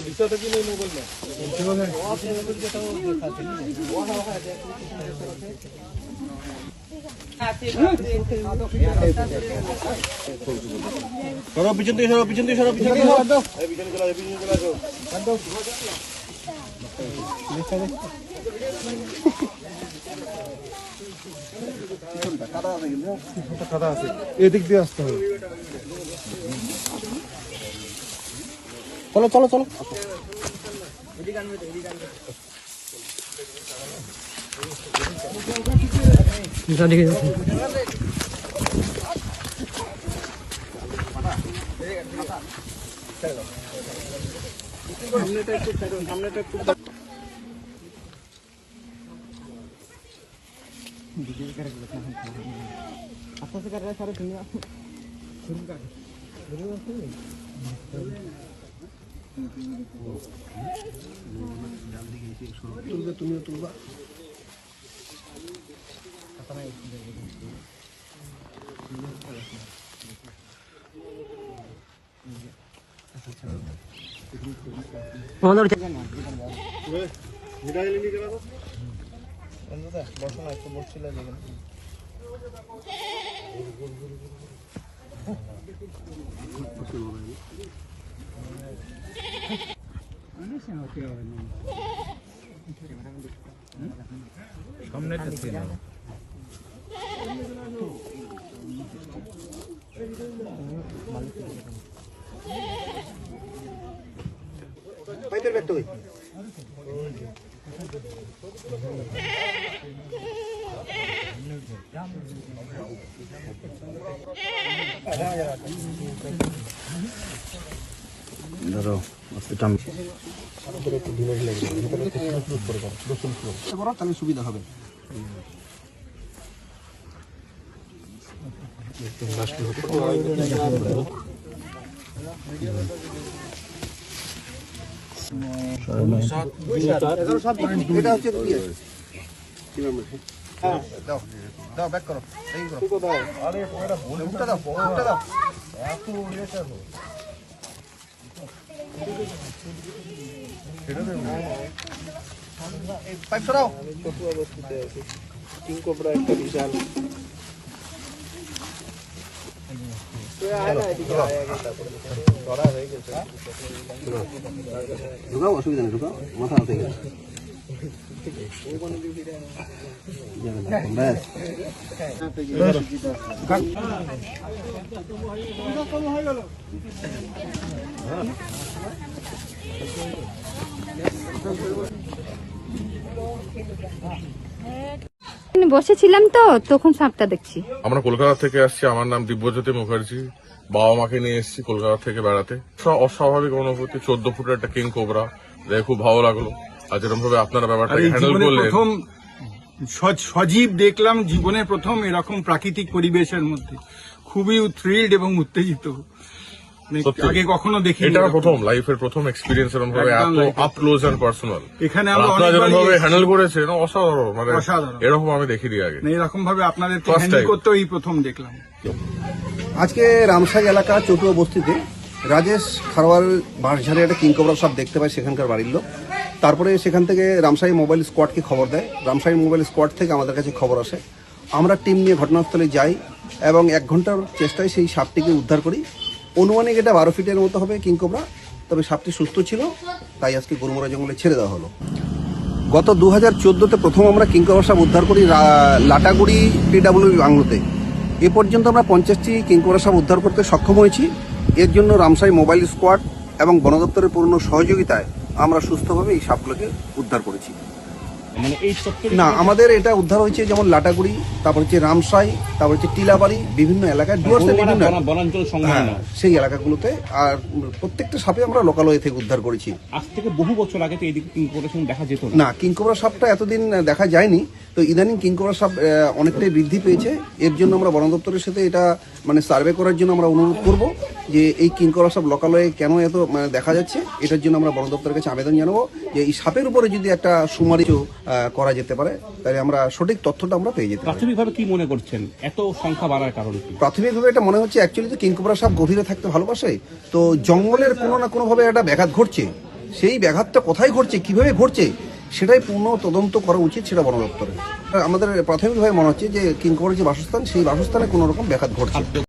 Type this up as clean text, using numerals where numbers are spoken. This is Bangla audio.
পিছন থেকে সরো, পিছন থেকে সরো, পিছন থেকে সরো, পিছনে চলে আসো, পিছনে চলে আসো। এদিক দিয়ে আসতে হবে। চলো চলো চলো। তুমিও তুলবা। বসো না, একটু বসছিল সামনে পাইতের ব্যাগটা ওই ধরো একটু ঢিলে ঢিলে তাহলে সুবিধা হবে। এটা হচ্ছে দাও দাও ব্যাক করো, আরে উল্টা দাও, উল্টা দাও, এত পাইপ সরাও। কিং কোবরা একটা বিশাল ঢুকাও, অসুবিধা নেই, ঢুকাও, মাথা হাতে গেছে। বসেছিলাম তো তখন সাপটা দেখছি। আমরা কলকাতা থেকে আসছি, আমার নাম দিব্যজ্যোতি মুখার্জি। বাবা মাকে নিয়ে এসেছি কলকাতা থেকে বেড়াতে। অস্বাভাবিক অনুভূতি, 14 ফুটের একটা কিং কোবরা দেখে খুব ভালো লাগলো। আর যেরকম ভাবে আপনারা ব্যাপারটাকে হ্যান্ডেল করলেন, প্রথম সজীব দেখলাম জীবনে প্রথম এরকম প্রাকৃতিক পরিবেশের মধ্যে, খুবই থ্রিলড এবং উত্তেজিত, আগে কখনো দেখি। এটা প্রথম লাইফের প্রথম এক্সপেরিয়েন্স এরকম ভাবে এত আপ ক্লোজ এন্ড পার্সোনাল। এখানে আপনারা যেরকম ভাবে হ্যান্ডেল করেছেন অসাধারণ, মানে এরকম আমি দেখিনি আগে। এরকম ভাবে আপনাদের হ্যান্ডেল করতেও এই প্রথম দেখলাম। আজকে রামসাই এলাকা চটুয়া বস্তিতে রাজেশ খারওয়াল বাঁশঝাড়ে একটা কিং কোবরা সাপ দেখতে পায় সেখানকার বাড়ির লোক। তারপরে সেখান থেকে রামসাই মোবাইল স্কোয়াডকে খবর দেয়। রামসাই মোবাইল স্কোয়াড থেকে আমাদের কাছে খবর আসে। আমরা টিম নিয়ে ঘটনাস্থলে যাই এবং 1 ঘন্টার চেষ্টায় সেই সাপটিকে উদ্ধার করি। অনুমানিক এটা 12 ফিটের মতো হবে কিং কোবরা, তবে সাপটি সুস্থ ছিল, তাই আজকে গরুমরা জঙ্গলে ছেড়ে দেওয়া হলো। গত 2014-তে প্রথম আমরা কিং কোবরা সাপ উদ্ধার করি লাটাগুড়ি PWB বাংলোতে। এ পর্যন্ত আমরা 50টি কিং কোবরা সাপ উদ্ধার করতে সক্ষম হয়েছি। এর জন্য রামসাই মোবাইল স্কোয়াড এবং বন দপ্তরের পূর্ণ সহযোগিতায় আমরা সুস্থভাবে এই সাপগুলোকে উদ্ধার করেছি। না, আমাদের এটা উদ্ধার হয়েছে যেমন লাটাগুড়ি, তারপর হচ্ছে রামসাই, তারপর হচ্ছে টিলাবাড়ি, বিভিন্ন এলাকায় সেই এলাকাগুলোতে। আর প্রত্যেকটা সাপে আমরা লোকালয় থেকে উদ্ধার করেছি। আজ থেকে বহু বছর আগে তো এদিকে কিং কোবরা দেখা যেত না, কিং কোবরা সাপটা এতদিন দেখা যায়নি। তো ইদানিং কিং কোবরা সাপ অনেকটাই বৃদ্ধি পেয়েছে। এর জন্য আমরা বন দপ্তরের সাথে এটা সার্ভে করার জন্য আমরা অনুরোধ করব যে এই কিং কোবরা সাপ লোকালয়ে কেন এত দেখা যাচ্ছে। এটার জন্য আমরা বন দপ্তরের কাছে আবেদন জানাবো যে এই সাপের উপরে যদি একটা সুমারি করা যেতে পারে, তাহলে আমরা সঠিক তথ্যটা আমরা পেয়ে যেতে পারি। প্রাথমিকভাবে কি মনে করছেন এত সংখ্যা বাড়ার কারণ কি? প্রাথমিকভাবে এটা মনে হচ্ছে অ্যাকচুয়ালি তো কিং কোবরা সাপ গভীরে থাকতে ভালোবাসে, তো জঙ্গলের কোনো না কোনো ভাবে একটা ব্যাঘাত ঘটছে। সেই ব্যাঘাতটা কোথায় ঘটছে, কিভাবে ঘটছে, সেটাই পূর্ণ তদন্ত করা উচিত, সেটা বন দপ্তরের। আমাদের প্রাথমিকভাবে মনে হচ্ছে যে কিংকবরের যে বাসস্থান, সেই বাসস্থানে কোনো রকম ব্যাঘাত ঘটছে।